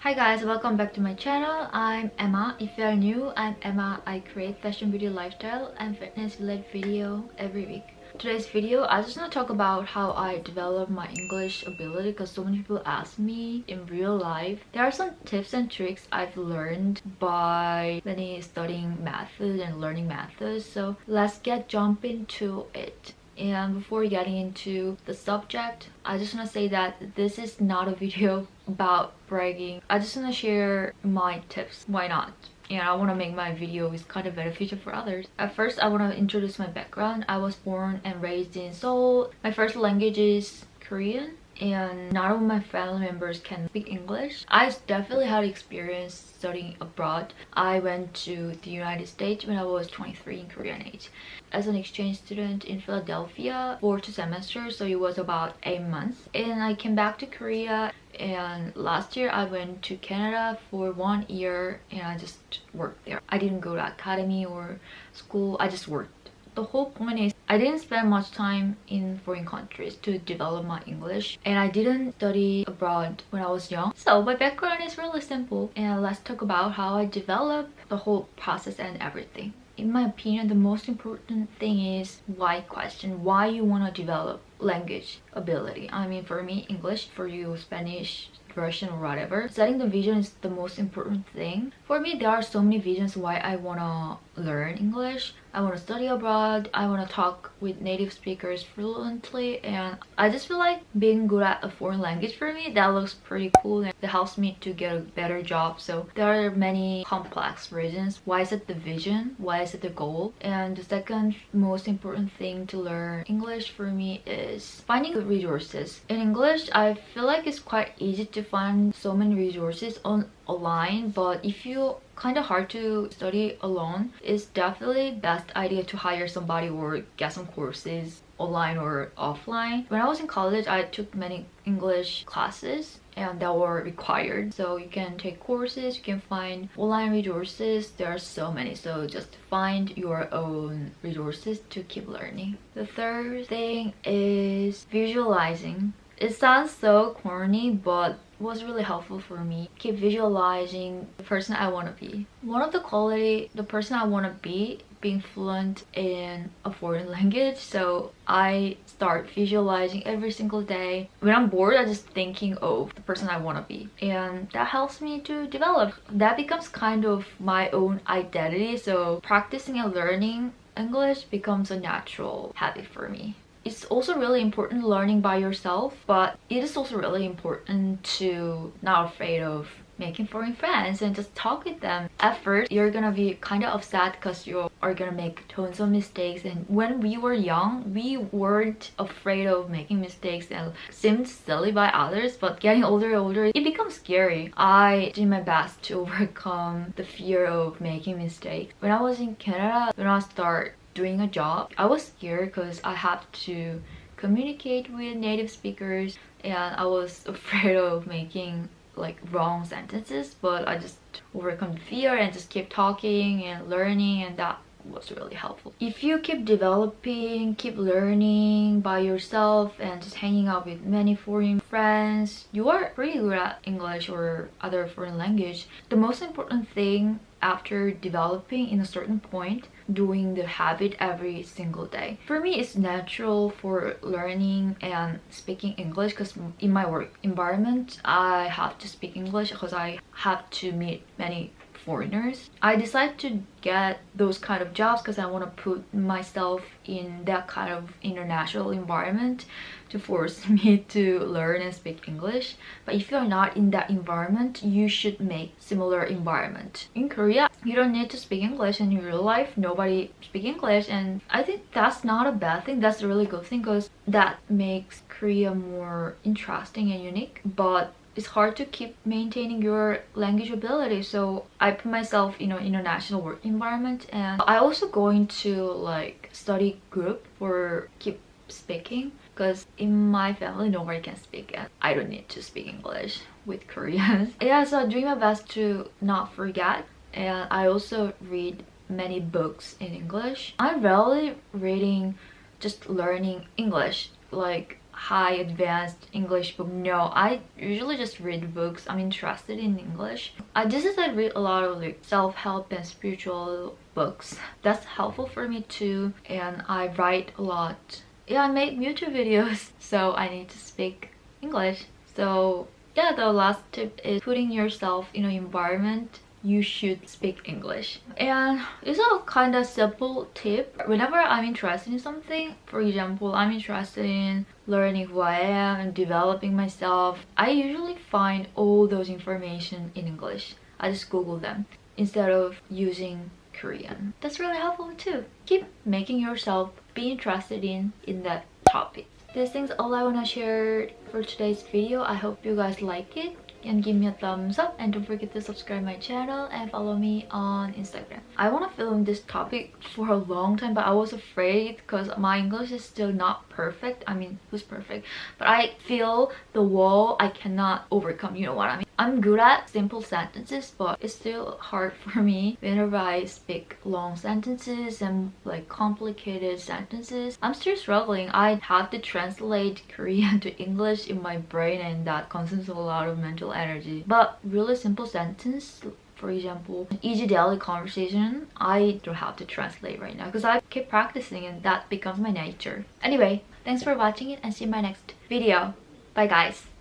Hi guys, welcome back to my channel. I'm Emma. If you are new, I'm Emma. I create fashion, beauty, lifestyle and fitness related video every week. Today's video, I just want to talk about how I develop my English ability because so many people ask me in real life. There are some tips and tricks I've learned by many studying methods and learning methods. So let's jump into it. And before getting into the subject, I just want to say that this is not a video about bragging. I just want to share my tips. Why not? And I want to make my videos kind of beneficial for others. At first, I want to introduce my background. I was born and raised in Seoul. My first language is Korean. And not all my family members can speak English. I definitely had experience studying abroad. I went to the United States when I was 23 in Korean age as an exchange student in Philadelphia for 2 semesters, so it was about 8 months. And I came back to Korea, and last year I went to Canada for 1 year and I just worked there. I didn't go to academy or school, I just worked. The whole point is I didn't spend much time in foreign countries to develop my English, and I didn't study abroad when I was young. So my background is really simple, and let's talk about how I developed the whole process and everything. In my opinion, the most important thing is why question. Why you want to develop language ability. I mean, for me, English, for you, Spanish, Russian or whatever. Setting the vision is the most important thing. For me, there are so many visions why I want to learn English. I want to study abroad. I want to talk with native speakers fluently, and I just feel like being good at a foreign language for me, that looks pretty cool and it helps me to get a better job. So there are many complex reasons. Why is it the vision? Why is it the goal? And the second most important thing to learn English for me is finding good resources. In English, I feel like it's quite easy to find so many resources online, but if you kind of hard to study alone, it's definitely best idea to hire somebody or get some courses online or offline. When I was in college, I took many English classes and that were required, so you can take courses, you can find online resources. There are so many, so just find your own resources to keep learning. The third thing is visualizing. It sounds so corny, but was really helpful for me. Keep visualizing the person I want to be. One of the quality, the person I want to be, being fluent in a foreign language. So I start visualizing every single day. When I'm bored, I'm just thinking of the person I want to be, and that helps me to develop. That becomes kind of my own identity. So practicing and learning English becomes a natural habit for me. It's also really important learning by yourself, but it is also really important to not afraid of making foreign friends and just talk with them. At first, you're gonna be kind of upset because you are gonna make tons of mistakes, and when we were young, we weren't afraid of making mistakes and seemed silly by others, but getting older and older, it becomes scary. I did my best to overcome the fear of making mistakes. When I was in Canada, when I started doing a job, I was scared because I had to communicate with native speakers and I was afraid of making like wrong sentences, but I just overcome the fear and just keep talking and learning, and that was really helpful. If you keep developing, keep learning by yourself and just hanging out with many foreign friends, you are pretty good at English or other foreign language. The most important thing after developing in a certain point, doing the habit every single day. For me, it's natural for learning and speaking English because in my work environment, I have to speak English because I have to meet many foreigners. I decided to get those kind of jobs because I want to put myself in that kind of international environment to force me to learn and speak English. But if you're not in that environment, you should make similar environment. In Korea, you don't need to speak English, and in real life, nobody speak English, and I think that's not a bad thing. That's a really good thing because that makes Korea more interesting and unique. But it's hard to keep maintaining your language ability, so I put myself in an international work environment, and I also going to like study group for keep speaking because in my family nobody can speak and I don't need to speak English with Koreans. Yeah, so I'm doing my best to not forget, and I also read many books in English. I'm rarely reading just learning English. Like high advanced English book. No, I usually just read books. I'm interested in English. I read a lot of like self-help and spiritual books. That's helpful for me too. And I write a lot. Yeah, I make YouTube videos, so I need to speak English. So yeah, the last tip is putting yourself in an environment you should speak English. And it's a kind of simple tip. Whenever I'm interested in something, for example, I'm interested in learning who I am and developing myself, I usually find all those information in English. I just Google them instead of using Korean. That's really helpful too. Keep making yourself be interested in that topic. These things all I want to share for today's video. I hope you guys like it and give me a thumbs up, and don't forget to subscribe my channel and follow me on Instagram. I want to film this topic for a long time, but I was afraid because my English is still not perfect. I mean, who's perfect? But I feel the wall I cannot overcome, you know what I mean? I'm good at simple sentences, but it's still hard for me whenever I speak long sentences and like complicated sentences. I'm still struggling. I have to translate Korean to English in my brain, and that consumes a lot of mental energy. But really simple sentence, for example, an easy daily conversation, I don't have to translate right now because I keep practicing and that becomes my nature. Anyway, thanks for watching it and see you in my next video. Bye guys!